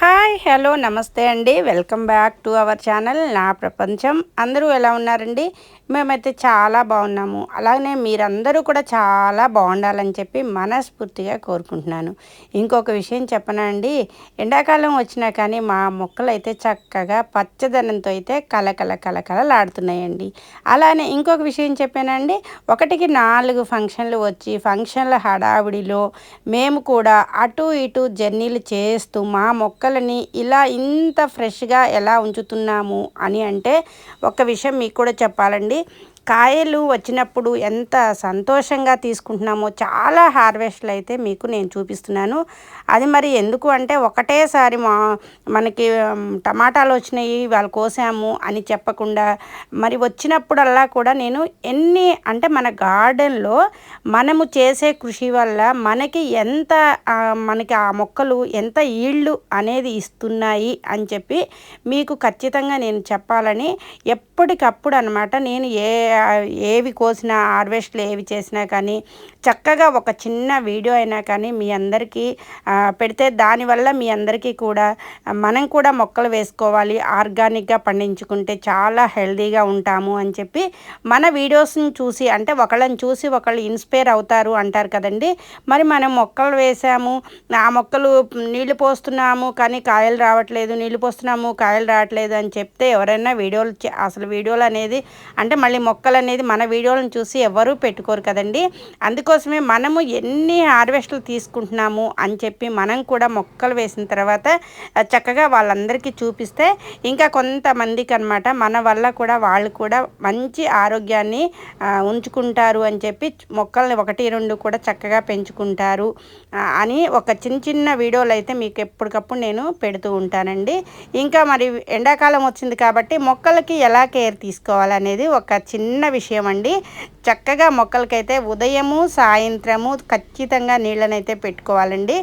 Hi hello నమస్తే అండి. Welcome back to our channel నా ప్రపంచం. అందరూ ఎలా ఉన్నారండి? మేమైతే చాలా బాగున్నాము. అలాగనే మీరందరూ కూడా చాలా బాగుండాలని చెప్పి మనస్ఫూర్తిగా కోరుకుంటున్నాను. ఇంకొక విషయం చెప్పనా అండి, ఎండాకాలం వచ్చినా కానీ మా మొక్కలు అయితే చక్కగా పచ్చదనంతో అయితే కలకల కలకలలాడుతున్నాయండి. అలానే ఇంకొక విషయం చెప్పానండి, 1కి 4 ఫంక్షన్లు వచ్చి ఫంక్షన్ల హడావిడిలో మేము కూడా అటు ఇటు జర్నీలు చేస్తూ మా మొక్కలని ఇలా ఇంత ఫ్రెష్గా ఎలా ఉంచుతున్నాము అని అంటే ఒక విషయం మీకు కూడా చెప్పాలండి. కాయలు వచ్చినప్పుడు ఎంత సంతోషంగా తీసుకుంటున్నామో చాలా హార్వెస్ట్లు అయితే మీకు నేను చూపిస్తున్నాను. అది మరి ఎందుకు అంటే ఒకటేసారి మనకి టమాటాలు వచ్చినాయి వాళ్ళు కోసాము అని చెప్పకుండా మరి వచ్చినప్పుడల్లా కూడా నేను ఎన్ని అంటే మన గార్డెన్లో మనము చేసే కృషి వల్ల మనకి ఎంత మనకి ఆ మొక్కలు ఎంత ఈల్డ్ అనేది ఇస్తున్నాయి అని చెప్పి మీకు ఖచ్చితంగా నేను చెప్పాలని ఎప్పటికప్పుడు అనమాట. నేను ఏవి కోసినా హార్వెస్ట్లు ఏవి చేసినా కానీ చక్కగా ఒక చిన్న వీడియో అయినా కానీ మీ అందరికీ పెడితే దానివల్ల మీ అందరికీ కూడా మనం కూడా మొక్కలు వేసుకోవాలి, ఆర్గానిక్గా పండించుకుంటే చాలా హెల్తీగా ఉంటాము అని చెప్పి మన వీడియోస్ని చూసి అంటే ఒకళ్ళని చూసి ఒకళ్ళు ఇన్స్పైర్ అవుతారు అంటారు కదండి. మరి మనం మొక్కలు వేసాము, ఆ మొక్కలు నీళ్లు పోస్తున్నాము కానీ కాయలు రావట్లేదు, నీళ్లు పోస్తున్నాము కాయలు రావట్లేదు అని చెప్తే ఎవరైనా అసలు వీడియోలు అనేది అంటే మళ్ళీ మొక్కలు అనేది మన వీడియోలను చూసి ఎవరూ పెట్టుకోరు కదండి. అందుకోసమే మనము ఎన్ని హార్వెస్ట్లు తీసుకుంటున్నాము అని చెప్పి మనం కూడా మొక్కలు వేసిన తర్వాత చక్కగా వాళ్ళందరికీ చూపిస్తే ఇంకా కొంతమందికి అనమాట మన వల్ల కూడా వాళ్ళు కూడా మంచి ఆరోగ్యాన్ని ఉంచుకుంటారు అని చెప్పి మొక్కల్ని 1-2 కూడా చక్కగా పెంచుకుంటారు అని ఒక చిన్న వీడియోలు అయితే మీకు ఎప్పటికప్పుడు నేను పెడుతూ ఉంటానండి. ఇంకా మరి ఎండాకాలం వచ్చింది కాబట్టి మొక్కలకి ఎలా కేర్ తీసుకోవాలనేది ఒక చిన్న విషయం అండి. చక్కగా మొక్కలకైతే ఉదయము సాయంత్రము ఖచ్చితంగా నీళ్ళనైతే పెట్టుకోవాలండి.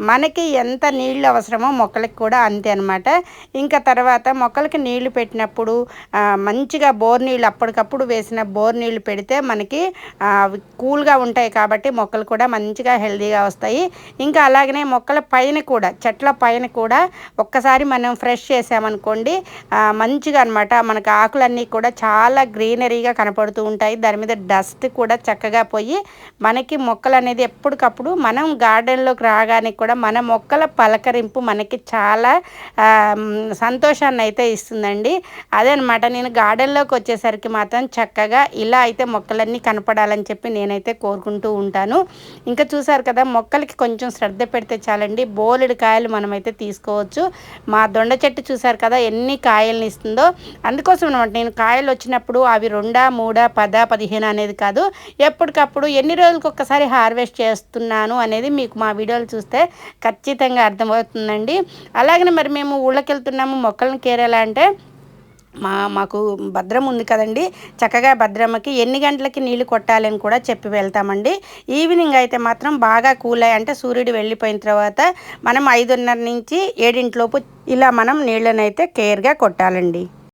మనకి ఎంత నీళ్ళు అవసరమో మొక్కలకి కూడా అంతే అనమాట. ఇంకా తర్వాత మొక్కలకి నీళ్లు పెట్టినప్పుడు మంచిగా బోర్ నీళ్ళు అప్పటికప్పుడు వేసిన బోర్ నీళ్ళు పెడితే మనకి కూల్గా ఉంటాయి కాబట్టి మొక్కలు కూడా మంచిగా హెల్తీగా వస్తాయి. ఇంకా అలాగనే మొక్కల పైన కూడా చెట్ల పైన కూడా ఒక్కసారి మనం ఫ్రెష్ చేసామనుకోండి మంచిగా అనమాట మనకు ఆకులన్నీ కూడా చాలా గ్రీనరీగా కనపడుతూ ఉంటాయి. దాని మీద డస్ట్ కూడా చక్కగా పోయి మనకి మొక్కలు అనేది ఎప్పటికప్పుడు మనం గార్డెన్లోకి రాగానే కూడా మన మొక్కల పలకరింపు మనకి చాలా సంతోషాన్ని అయితే ఇస్తుందండి. అదనమాట నేను గార్డెన్లోకి వచ్చేసరికి మాత్రం చక్కగా ఇలా అయితే మొక్కలన్నీ కనపడాలని చెప్పి నేనైతే కోరుకుంటూ ఉంటాను. ఇంకా చూసారు కదా మొక్కలకి కొంచెం శ్రద్ధ పెడితే చాలండి బోలెడు కాయలు మనమైతే తీసుకోవచ్చు. మా దొండ చెట్టు చూసారు కదా ఎన్ని కాయలను ఇస్తుందో. అందుకోసం అనమాట నేను కాయలు వచ్చినప్పుడు అవి 2, 3, 10, 15 అనేది కాదు, ఎప్పటికప్పుడు ఎన్ని రోజులకు ఒక్కసారి హార్వెస్ట్ చేస్తున్నాను అనేది మీకు మా వీడియోలు చూస్తే ఖచ్చితంగా అర్థమవుతుందండి. అలాగనే మరి మేము ఊళ్ళకి వెళ్తున్నాము మొక్కలను కేర్ ఎలా అంటే మాకు భద్రమ ఉంది కదండి, చక్కగా భద్రమ్మకి ఎన్ని గంటలకి నీళ్ళు కొట్టాలని కూడా చెప్పి వెళ్తామండి. ఈవినింగ్ అయితే మాత్రం బాగా కూల్ అయ్యి అంటే సూర్యుడు వెళ్ళిపోయిన తర్వాత మనం 5:30 నుంచి 7 లోపు ఇలా మనం నీళ్ళనైతే కేర్గా కొట్టాలండి.